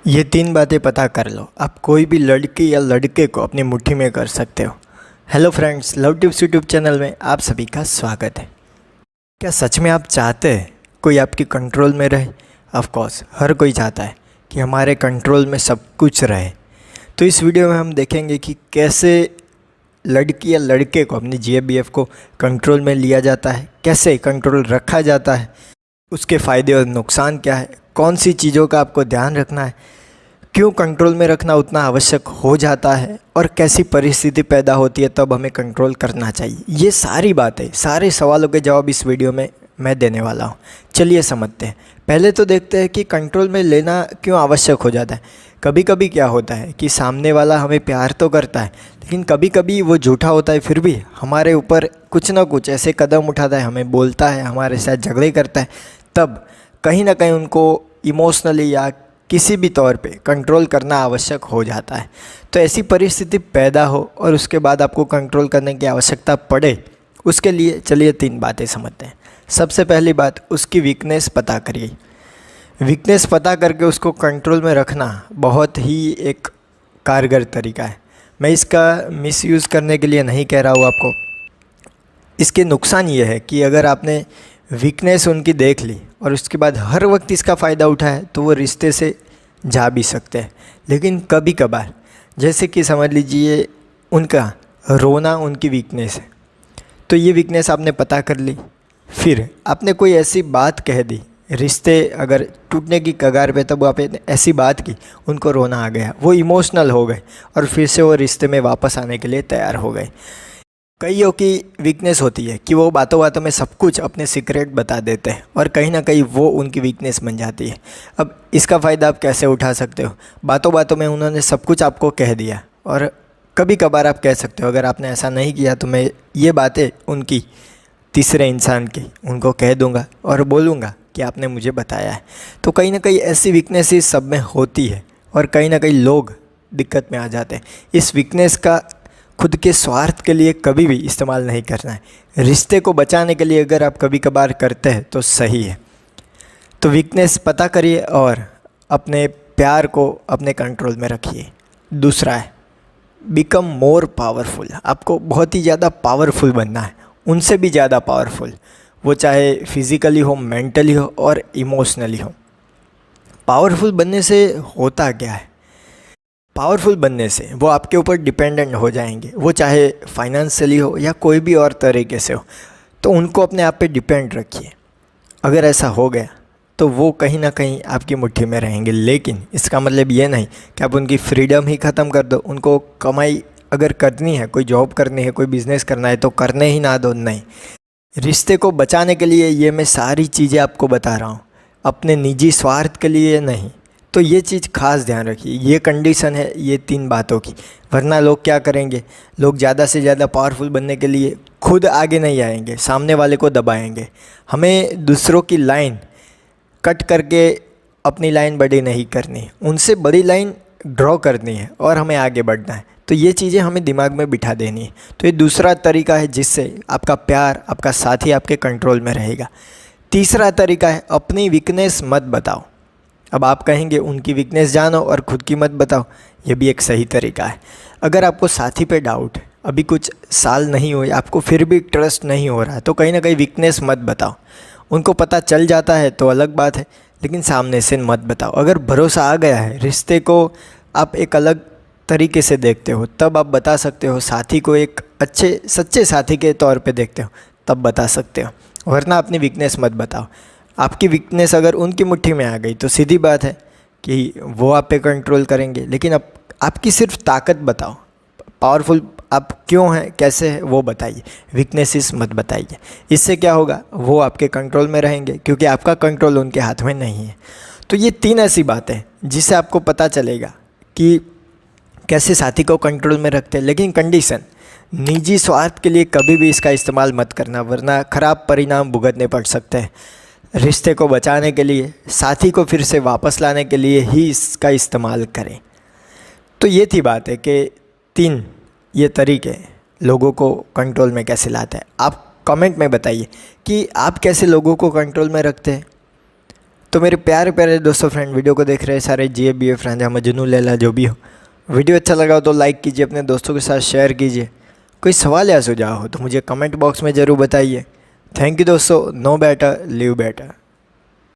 ये 3 बातें पता कर लो, आप कोई भी लड़की या लड़के को अपनी मुट्ठी में कर सकते हो। Hello friends, love tips YouTube channel में आप सभी का स्वागत है। क्या सच में आप चाहते हैं कोई आपकी कंट्रोल में रहे? ऑफ कोर्स हर कोई चाहता है कि हमारे कंट्रोल में सब कुछ रहे। तो इस वीडियो में हम देखेंगे कि कैसे लड़की या लड़के को अपनी GF को कंट्रोल में लिया जाता है, कैसे कंट्रोल रखा जाता है, उसके फ़ायदे और नुकसान क्या है, कौन सी चीज़ों का आपको ध्यान रखना है, क्यों कंट्रोल में रखना उतना आवश्यक हो जाता है और कैसी परिस्थिति पैदा होती है तब हमें कंट्रोल करना चाहिए। ये सारी बातें, सारे सवालों के जवाब इस वीडियो में मैं देने वाला हूँ। चलिए समझते हैं। पहले तो देखते हैं कि कंट्रोल में लेना क्यों आवश्यक हो जाता है। कभी कभी क्या होता है कि सामने वाला हमें प्यार तो करता है, लेकिन कभी कभी वो झूठा होता है, फिर भी हमारे ऊपर कुछ ना कुछ ऐसे कदम उठाता है, हमें बोलता है, हमारे साथ झगड़े करता है। तब कहीं ना कहीं उनको इमोशनली या किसी भी तौर पे कंट्रोल करना आवश्यक हो जाता है। तो ऐसी परिस्थिति पैदा हो और उसके बाद आपको कंट्रोल करने की आवश्यकता पड़े, उसके लिए चलिए 3 बातें समझते हैं। सबसे पहली बात, उसकी वीकनेस पता करिए। वीकनेस पता करके उसको कंट्रोल में रखना बहुत ही एक कारगर तरीका है। मैं इसका मिसयूज़ करने के लिए नहीं कह रहा हूँ आपको। इसके नुकसान ये है कि अगर आपने वीकनेस उनकी देख ली और उसके बाद हर वक्त इसका फ़ायदा उठाए तो वो रिश्ते से जा भी सकते हैं। लेकिन कभी कभार, जैसे कि समझ लीजिए उनका रोना उनकी वीकनेस है, तो ये वीकनेस आपने पता कर ली, फिर आपने कोई ऐसी बात कह दी, रिश्ते अगर टूटने की कगार पे, तब आपने ऐसी बात की, उनको रोना आ गया, वो इमोशनल हो गए और फिर से वो रिश्ते में वापस आने के लिए तैयार हो गए। कईयों की वीकनेस होती है कि वो बातों बातों में सब कुछ अपने सीक्रेट बता देते हैं और कहीं ना कहीं वो उनकी वीकनेस बन जाती है। अब इसका फ़ायदा आप कैसे उठा सकते हो? बातों बातों में उन्होंने सब कुछ आपको कह दिया और कभी कभार आप कह सकते हो, अगर आपने ऐसा नहीं किया तो मैं ये बातें उनकी तीसरे इंसान की उनको कह दूंगा और बोलूँगा कि आपने मुझे बताया है। तो कहीं ना कहीं ऐसी वीकनेसेस सब में होती है और कहीं ना कहीं लोग दिक्कत में आ जाते हैं। इस वीकनेस का खुद के स्वार्थ के लिए कभी भी इस्तेमाल नहीं करना है। रिश्ते को बचाने के लिए अगर आप कभी कभार करते हैं तो सही है। तो वीकनेस पता करिए और अपने प्यार को अपने कंट्रोल में रखिए। दूसरा है, बिकम मोर पावरफुल। आपको बहुत ही ज़्यादा पावरफुल बनना है, उनसे भी ज़्यादा पावरफुल, वो चाहे फिज़िकली हो, मेंटली हो और इमोशनली हो। पावरफुल बनने से होता क्या है? पावरफुल बनने से वो आपके ऊपर डिपेंडेंट हो जाएंगे, वो चाहे फाइनेंशियली हो या कोई भी और तरीके से हो। तो उनको अपने आप पे डिपेंड रखिए। अगर ऐसा हो गया तो वो कहीं ना कहीं आपकी मुट्ठी में रहेंगे, लेकिन इसका मतलब ये नहीं कि आप उनकी फ्रीडम ही ख़त्म कर दो। उनको कमाई अगर करनी है, कोई जॉब करनी है, कोई बिज़नेस करना है तो करने ही ना दो। नहीं, रिश्ते को बचाने के लिए ये मैं सारी चीज़ें आपको बता रहा हूँ, अपने निजी स्वार्थ के लिए नहीं। तो ये चीज़ खास ध्यान रखिए, ये कंडीशन है ये 3 बातों की। वरना लोग क्या करेंगे, लोग ज़्यादा से ज़्यादा पावरफुल बनने के लिए खुद आगे नहीं आएंगे, सामने वाले को दबाएंगे। हमें दूसरों की लाइन कट करके अपनी लाइन बड़ी नहीं करनी, उनसे बड़ी लाइन ड्रॉ करनी है और हमें आगे बढ़ना है। तो ये चीज़ें हमें दिमाग में बिठा देनी है। तो ये दूसरा तरीका है जिससे आपका प्यार, आपका साथी आपके कंट्रोल में रहेगा। तीसरा तरीका है, अपनी वीकनेस मत बताओ। अब आप कहेंगे उनकी वीकनेस जानो और खुद की मत बताओ, ये भी एक सही तरीका है। अगर आपको साथी पे डाउट है, अभी कुछ साल नहीं हुए, आपको फिर भी ट्रस्ट नहीं हो रहा है, तो कहीं ना कहीं वीकनेस मत बताओ। उनको पता चल जाता है तो अलग बात है, लेकिन सामने से मत बताओ। अगर भरोसा आ गया है, रिश्ते को आप एक अलग तरीके से देखते हो, तब आप बता सकते हो। साथी को एक अच्छे सच्चे साथी के तौर पे देखते हो, तब बता सकते हो, वरना अपनी वीकनेस मत बताओ। आपकी वीकनेस अगर उनकी मुट्ठी में आ गई तो सीधी बात है कि वो आप पे कंट्रोल करेंगे। लेकिन अब आपकी सिर्फ ताकत बताओ, पावरफुल आप क्यों हैं, कैसे हैं, वो बताइए, वीकनेसेस मत बताइए। इससे क्या होगा, वो आपके कंट्रोल में रहेंगे क्योंकि आपका कंट्रोल उनके हाथ में नहीं है। तो ये 3 ऐसी बातें जिससे आपको पता चलेगा कि कैसे साथी को कंट्रोल में रखते हैं। लेकिन कंडीशन, निजी स्वार्थ के लिए कभी भी इसका इस्तेमाल मत करना, वरना ख़राब परिणाम भुगतने पड़ सकते हैं। रिश्ते को बचाने के लिए, साथी को फिर से वापस लाने के लिए ही इसका इस्तेमाल करें। तो ये थी बात है कि 3 ये तरीके लोगों को कंट्रोल में कैसे लाते हैं। आप कमेंट में बताइए कि आप कैसे लोगों को कंट्रोल में रखते हैं। तो मेरे प्यारे प्यारे दोस्तों फ्रेंड, वीडियो को देख रहे सारे GF BF रांझा मजनू लैला जो भी हो, वीडियो अच्छा लगा हो तो लाइक कीजिए, अपने दोस्तों के साथ शेयर कीजिए। कोई सवाल या सुझाव हो तो मुझे कमेंट बॉक्स में ज़रूर बताइए। थैंक यू दोस्तों। No better live better.